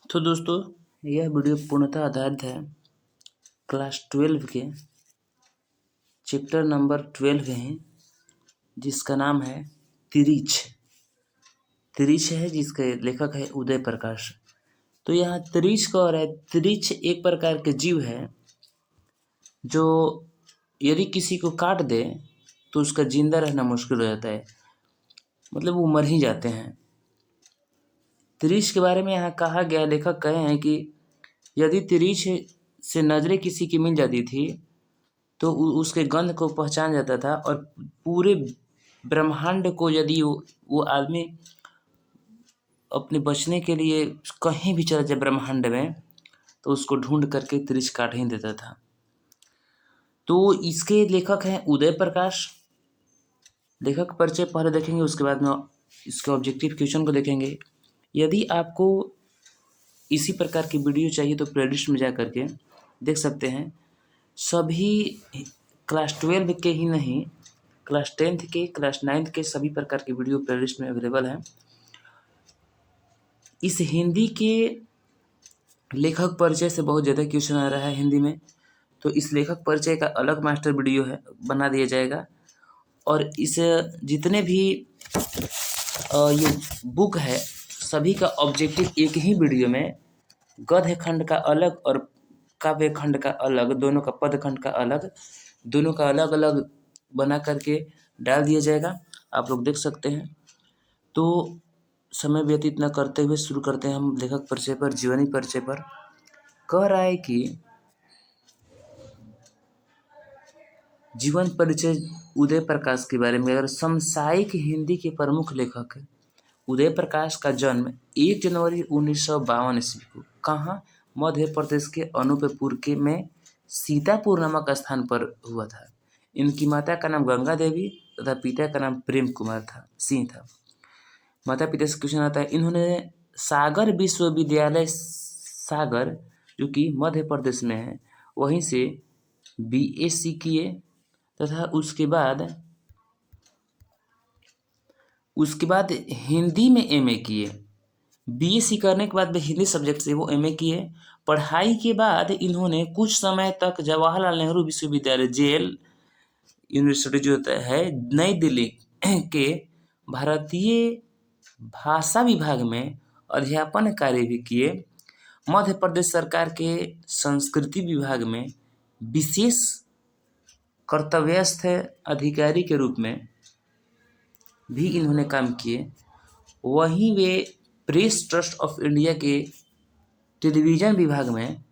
तो दोस्तों, यह वीडियो पूर्णतः आधारित है क्लास 12 के चैप्टर नंबर 12 है, जिसका नाम है तिरिच। तिरिच है जिसके लेखक है उदय प्रकाश। तो यहाँ तिरिच कह रहा है, तिरिच एक प्रकार के जीव है जो यदि किसी को काट दे तो उसका जिंदा रहना मुश्किल हो जाता है, मतलब वो मर ही जाते हैं। तिरिच के बारे में यहाँ कहा गया, लेखक कहे हैं कि यदि तिरिच से नजरें किसी की मिल जाती थी तो उसके गंध को पहचान जाता था, और पूरे ब्रह्मांड को यदि वो आदमी अपने बचने के लिए कहीं भी चला जाए ब्रह्मांड में, तो उसको ढूंढ करके तिरिच काट ही देता था। तो इसके लेखक हैं उदय प्रकाश। लेखक परिचय पहले देखेंगे, उसके बाद में इसके ऑब्जेक्टिव क्वेश्चन को देखेंगे। यदि आपको इसी प्रकार की वीडियो चाहिए तो प्लेलिस्ट में जा करके देख सकते हैं। सभी क्लास 12 के ही नहीं, क्लास 10th के, क्लास 9th के सभी प्रकार की वीडियो प्लेलिस्ट में अवेलेबल है। इस हिंदी के लेखक परिचय से बहुत ज़्यादा क्वेश्चन आ रहा है हिंदी में, तो इस लेखक परिचय का अलग मास्टर वीडियो है, बना दिया जाएगा। और इस जितने भी ये बुक है, सभी का ऑब्जेक्टिव एक ही वीडियो में, गद्य खंड का अलग और काव्य खंड का अलग, दोनों का पद खंड का अलग, दोनों का अलग अलग बना करके डाल दिया जाएगा। आप लोग देख सकते हैं। तो समय व्यतीत न करते हुए शुरू करते हैं हम लेखक परिचय पर, जीवनी परिचय पर। कह रहा है कि जीवन परिचय उदय प्रकाश के बारे में। अगर समसामयिक हिंदी के प्रमुख लेखक उदय प्रकाश का जन्म 1 जनवरी 1952 ईस्वी को कहाँ, मध्य प्रदेश के अनूपपुर के में सीतापुर नामक स्थान पर हुआ था। इनकी माता का नाम गंगा देवी तथा पिता का नाम प्रेम कुमार सिंह था। माता पिता से क्वेश्चन आता है। इन्होंने सागर विश्वविद्यालय सागर, जो कि मध्य प्रदेश में है, वहीं से BSc किए तथा उसके बाद हिंदी में MA किए। BSc करने के बाद भी हिंदी सब्जेक्ट से वो MA किए। पढ़ाई के बाद इन्होंने कुछ समय तक जवाहरलाल नेहरू विश्वविद्यालय जेल यूनिवर्सिटी जो है नई दिल्ली के भारतीय भाषा विभाग में अध्यापन कार्य भी किए। मध्य प्रदेश सरकार के संस्कृति विभाग में विशेष कर्तव्यस्थ अधिकारी के रूप में भी इन्होंने काम किए। वहीं वे प्रेस ट्रस्ट ऑफ इंडिया के टेलीविज़न विभाग में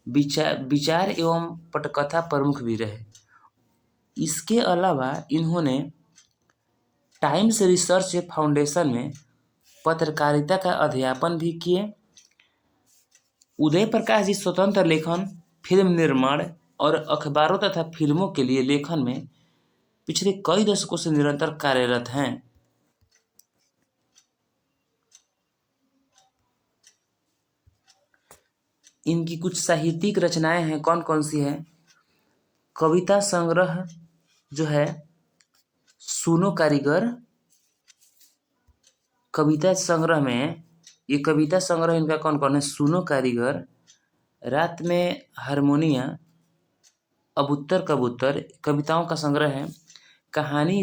विचार एवं पटकथा प्रमुख भी रहे। इसके अलावा इन्होंने टाइम्स रिसर्च फाउंडेशन में पत्रकारिता का अध्यापन भी किए। उदय प्रकाश जी स्वतंत्र लेखन, फिल्म निर्माण और अखबारों तथा फिल्मों के लिए लेखन में पिछले कई दशकों से निरंतर कार्यरत हैं। इनकी कुछ साहित्यिक रचनाएं हैं, कौन कौन सी है। कविता संग्रह जो है सुनो कारीगर, कविता संग्रह में ये कविता संग्रह इनका कौन कौन है। सुनो कारीगर, रात में हारमोनिया, अब उत्तर कबूतर कविताओं का संग्रह है। कहानी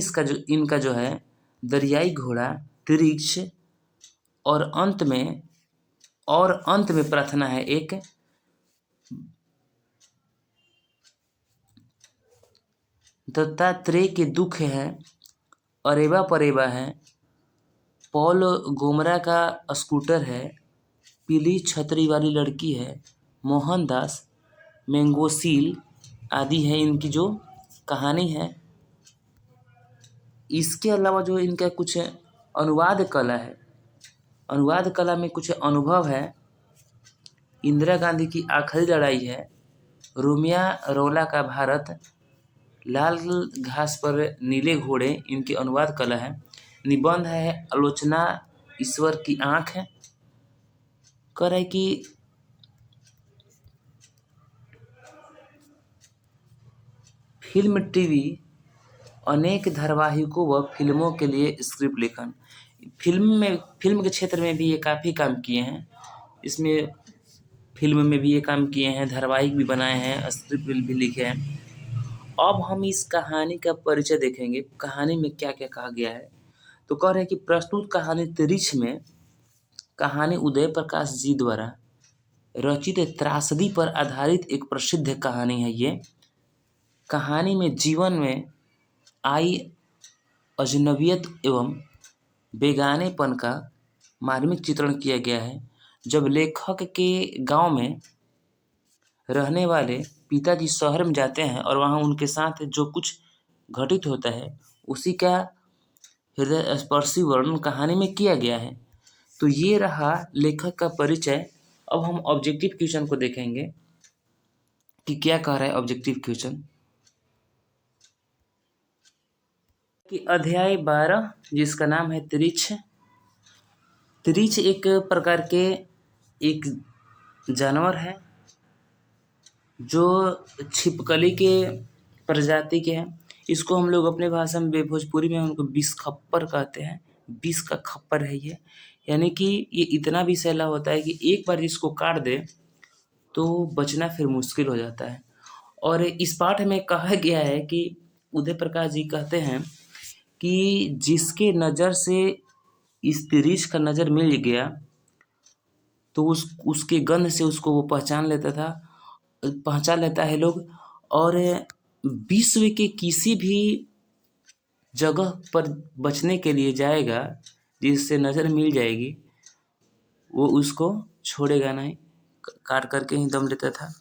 इनका जो है दरियाई घोड़ा, तिरिच, और अंत में प्रार्थना है एक। दत्तात्रेय के दुख है, अरेबा परेबा है, पॉल गोमरा का स्कूटर है, पीली छतरी वाली लड़की है, मोहनदास, मैंगोसील आदि है इनकी जो कहानी है। इसके अलावा जो इनका कुछ अनुवाद कला है, अनुवाद कला में कुछ अनुभव है। इंदिरा गांधी की आखिरी लड़ाई है, रोमिया रौला का भारत, लाल घास पर नीले घोड़े इनकी अनुवाद कला है। निबंध है आलोचना ईश्वर की आँख है। कह रहा है कि फिल्म, टीवी, अनेक धारावाहिकों व फिल्मों के लिए स्क्रिप्ट लेखन। फिल्म के क्षेत्र में भी ये काफ़ी काम किए हैं। इसमें फिल्म में भी ये काम किए हैं, धारावाहिक भी बनाए हैं, स्क्रिप्ट भी लिखे हैं। अब हम इस कहानी का परिचय देखेंगे, कहानी में क्या क्या कहा गया है। तो कह रहे हैं कि प्रस्तुत कहानी तिरिछ में कहानी उदय प्रकाश जी द्वारा रचित त्रासदी पर आधारित एक प्रसिद्ध कहानी है। ये कहानी में जीवन में आई अजनबियत एवं बेगानेपन का मार्मिक चित्रण किया गया है। जब लेखक के गांव में रहने वाले पिताजी शहर में जाते हैं और वहां उनके साथ जो कुछ घटित होता है उसी का हृदय स्पर्शी वर्णन कहानी में किया गया है। तो ये रहा लेखक का परिचय। अब हम ऑब्जेक्टिव क्वेश्चन को देखेंगे कि क्या कह रहा है ऑब्जेक्टिव क्वेश्चन। कि अध्याय 12 जिसका नाम है तिरिछ। तिरिछ एक प्रकार के एक जानवर है जो छिपकली के प्रजाति के हैं। इसको हम लोग अपने भाषा में भोजपुरी में उनको बिसखप्पर कहते हैं। बिस का खप्पर है ये, यानी कि ये इतना विषैला होता है कि एक बार इसको काट दे तो बचना फिर मुश्किल हो जाता है। और इस पाठ में कहा गया है कि उदय प्रकाश जी कहते हैं कि जिसके नज़र से इस तिरिछ का नज़र मिल गया तो उसके गंध से उसको वो पहचान लेता है लोग। और विश्व के किसी भी जगह पर बचने के लिए जाएगा, जिससे नज़र मिल जाएगी वो उसको छोड़ेगा नहीं, काट करके ही दम लेता था।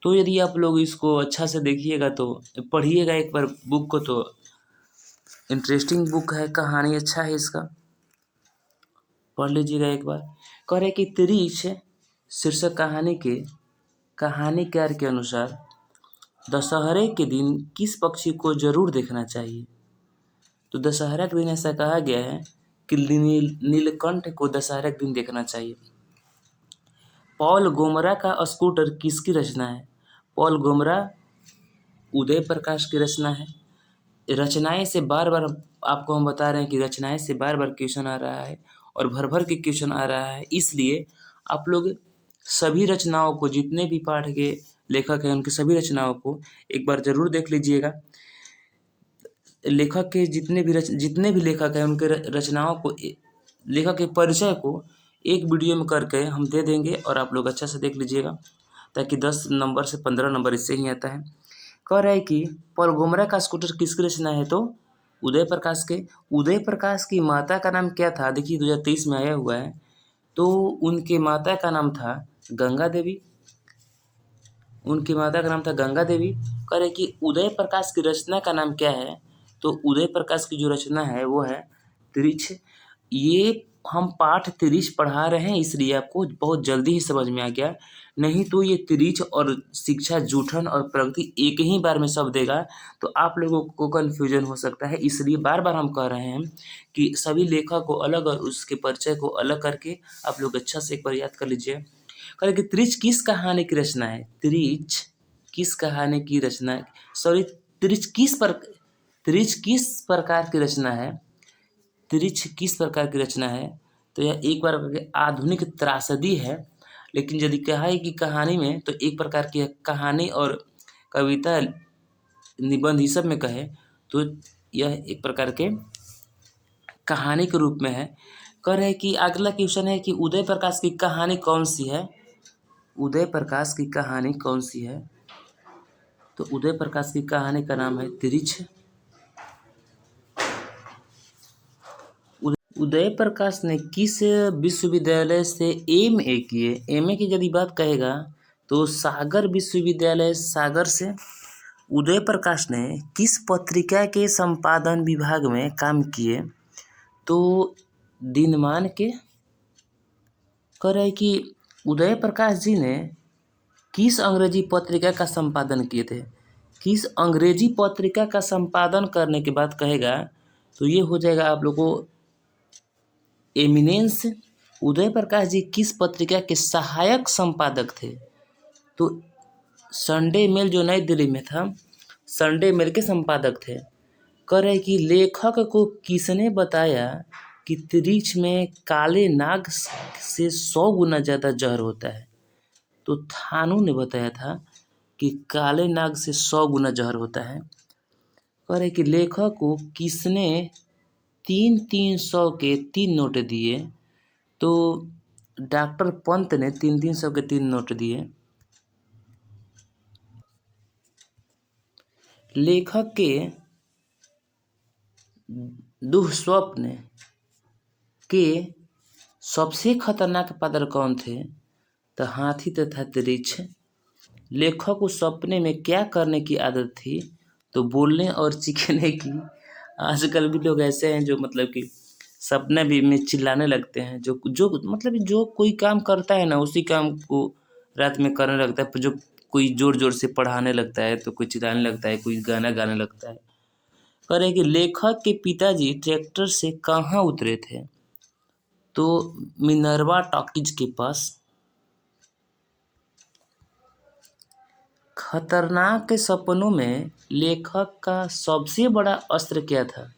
तो यदि आप लोग इसको अच्छा से देखिएगा तो पढ़िएगा एक बार बुक को, तो इंटरेस्टिंग बुक है, कहानी अच्छा है, इसका पढ़ लीजिएगा एक बार। कह रहे कि तिरिछ शीर्षक कहानी के कहानीकार के अनुसार दशहरे के दिन किस पक्षी को जरूर देखना चाहिए। तो दशहरा के दिन ऐसा कहा गया है कि नीलकंठ को दशहरा के दिन देखना चाहिए। पॉल गोमरा का स्कूटर किसकी रचना है। पॉल गोमरा उदय प्रकाश की रचना है। रचनाएं से बार बार आपको हम बता रहे हैं कि रचनाएं से बार बार क्वेश्चन आ रहा है और भर भर के क्वेश्चन आ रहा है। इसलिए आप लोग सभी रचनाओं को, जितने भी पाठ के लेखक हैं उनकी सभी रचनाओं को एक बार जरूर देख लीजिएगा। लेखक के जितने भी लेखक हैं उनके रचनाओं को, लेखक के परिचय को एक वीडियो में करके हम दे देंगे और आप लोग अच्छा से देख लीजिएगा, ताकि 10 नंबर से 15 नंबर इससे ही आता है। कह रहा है कि पॉल गोमरा का स्कूटर किसकी रचना है। तो उदय प्रकाश के। उदय प्रकाश की माता का नाम क्या था, देखिए 2023 में आया हुआ है। तो उनके माता का नाम था गंगा देवी। उनकी माता का नाम था गंगा देवी। कह रहे कि उदय प्रकाश की रचना का नाम क्या है। तो उदय प्रकाश की जो रचना है वो है तिरिछ। ये हम पाठ तिरिछ पढ़ा रहे हैं इसलिए आपको बहुत जल्दी ही समझ में आ गया, नहीं तो ये तिरिछ और शिक्षा जूठन और प्रगति एक ही बार में सब देगा तो आप लोगों को कन्फ्यूजन हो सकता है। इसलिए बार बार हम कह रहे हैं कि सभी लेखक को अलग और उसके परिचय को अलग करके आप लोग अच्छा से एक बार याद कर लीजिए। कह कि तिरिछ किस कहानी की रचना है। तिरिछ किस कहानी की रचना है, सॉरी, तिरिछ किस प्रकार की रचना है। तिरिछ किस प्रकार की रचना है, तो यह एक बार आधुनिक त्रासदी है। लेकिन यदि कहा है कि कहानी में, तो एक प्रकार की कहानी और कविता निबंध ये सब में कहे तो यह एक प्रकार के कहानी के रूप में है। कह रहे कि अगला क्वेश्चन है कि उदय प्रकाश की कहानी कौन सी है। उदय प्रकाश की कहानी कौन सी है। तो उदय प्रकाश की कहानी का नाम है तिरिछ। उदय प्रकाश ने किस विश्वविद्यालय से एमए किए। एमए की यदि बात कहेगा तो सागर विश्वविद्यालय सागर से। उदय प्रकाश ने किस पत्रिका के संपादन विभाग में काम किए। तो दिनमान के। कह रहे कि उदय प्रकाश जी ने किस अंग्रेजी पत्रिका का संपादन किए थे। किस अंग्रेजी पत्रिका का संपादन करने के बाद कहेगा तो ये हो जाएगा आप लोगों को एमिनेंस। उदय प्रकाश जी किस पत्रिका के सहायक संपादक थे। तो संडे मेल जो नई दिल्ली में था, संडे मेल के संपादक थे। कह रहे कि लेखक को किसने बताया कि त्रिच में काले नाग से 100 गुना ज़्यादा जहर होता है। तो थानू ने बताया था कि काले नाग से 100 गुना जहर होता है। कह रहे कि लेखक को किसने 300 के 3 नोट दिए? तो डॉक्टर पंत ने 300 के 3 नोट दिए। लेखक के दुःस्वप्न के सबसे खतरनाक पात्र कौन थे? तो हाथी तथा त्रिछ। लेखक को सपने में क्या करने की आदत थी? तो बोलने और चीखने की। आजकल भी लोग ऐसे हैं जो मतलब कि सपने भी में चिल्लाने लगते हैं, जो जो मतलब जो कोई काम करता है ना उसी काम को रात में करने लगता है। जो कोई जोर जोर से पढ़ाने लगता है तो कोई चिल्लाने लगता है, कोई गाना गाने लगता है। कह रहे कि लेखक के पिताजी ट्रैक्टर से कहाँ उतरे थे? तो मिनर्वा टॉकीज के पास। खतरनाक सपनों में लेखक का सबसे बड़ा अस्त्र क्या था?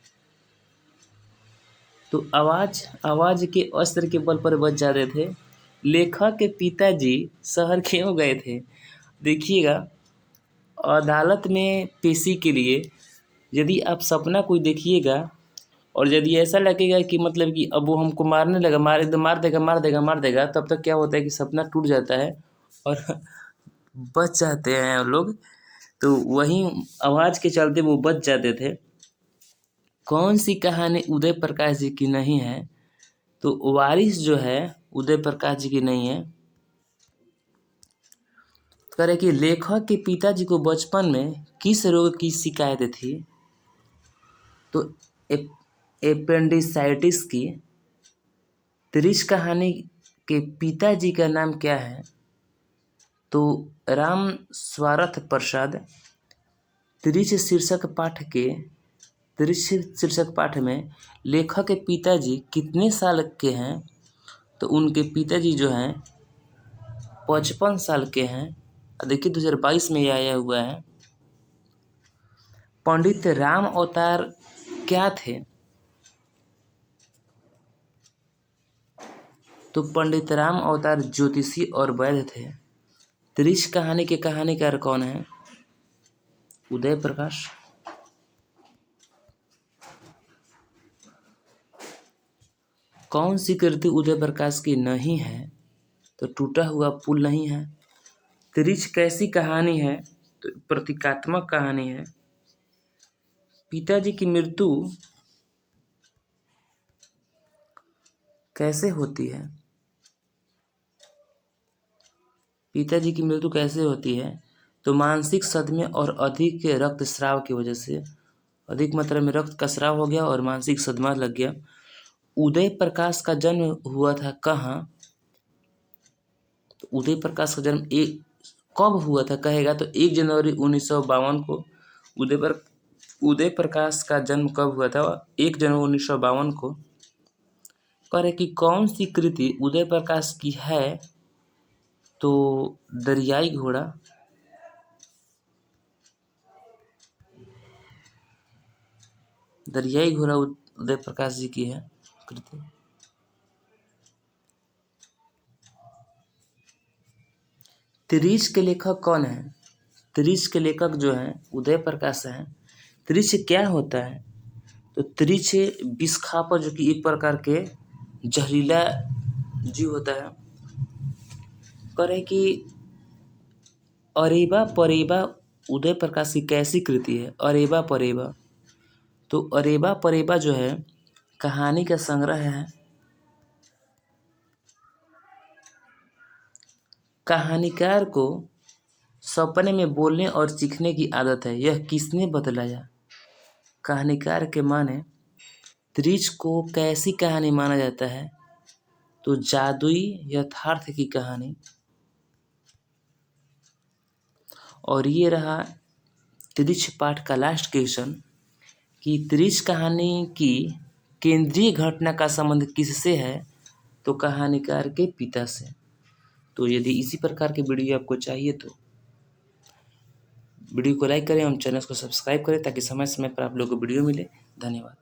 तो आवाज के अस्त्र के बल पर बच जाते थे। लेखक के पिताजी शहर क्यों गए थे? देखिएगा, अदालत में पेशी के लिए यदि आप सपना कोई देखिएगा और यदि ऐसा लगेगा कि मतलब कि अब वो हमको मारने लगा, मार देगा, तब तक क्या होता है कि सपना टूट जाता है और बच जाते हैं लोग। तो वहीं आवाज़ के चलते वो बच जाते थे। कौन सी कहानी उदय प्रकाश जी की नहीं है? तो वारिस जो है उदय प्रकाश जी की नहीं है। कह रहे कि लेखक के पिताजी को बचपन में किस रोग की शिकायत थी? तो एपेंडिसाइटिस की। त्रिश कहानी के पिताजी का नाम क्या है? तो राम स्वार्थ प्रसाद। त्रिश शीर्षक पाठ में लेखक के पिताजी कितने साल के हैं? तो उनके पिताजी जो हैं 55 साल के हैं। देखिए 2022 में ये आया हुआ है। पंडित राम अवतार क्या थे? तो पंडित राम अवतार ज्योतिषी और वैद्य थे। त्रिश कहानी के कहानीकार कौन है? उदय प्रकाश। कौन सी कृति उदय प्रकाश की नहीं है? तो टूटा हुआ पुल नहीं है। त्रिश कैसी कहानी है? तो प्रतीकात्मक कहानी है। पिताजी की मृत्यु कैसे होती है? पिताजी की मृत्यु कैसे होती है? तो मानसिक सदमे और अधिक रक्तस्राव की वजह से, अधिक मात्रा में रक्त का स्राव हो गया और मानसिक सदमा लग गया। उदय प्रकाश का जन्म हुआ था कहाँ? तो उदय प्रकाश का जन्म कब हुआ था कहेगा तो 1 जनवरी 1952 को। उदय प्रकाश का जन्म कब हुआ था? 1 जनवरी 1952 को। कह रहे कि कौन सी कृति उदय प्रकाश की है? तो दरियाई घोड़ा। दरियाई घोड़ा उदय प्रकाश जी की है कृति। त्रिश के लेखक कौन है? त्रिश के लेखक जो हैं उदय प्रकाश हैं। त्रिश क्या होता है? तो त्रिश विषखापा जो कि एक प्रकार के जहरीला जीव होता है। कह रहे कि अरेबा परेबा उदय प्रकाश की कैसी कृति है? अरेबा परेबा। तो अरेबा परेबा जो है कहानी का संग्रह है। कहानीकार को सपने में बोलने और चीखने की आदत है, यह किसने बतलाया? कहानीकार के माने त्रिश को कैसी कहानी माना जाता है? तो जादुई यथार्थ की कहानी। और ये रहा त्रिश पाठ का लास्ट क्वेश्चन कि त्रिश कहानी की केंद्रीय घटना का संबंध किससे है? तो कहानीकार के पिता से। तो यदि इसी प्रकार की वीडियो आपको चाहिए तो वीडियो को लाइक करें एवं चैनल को सब्सक्राइब करें ताकि समय समय पर आप लोगों को वीडियो मिले। धन्यवाद।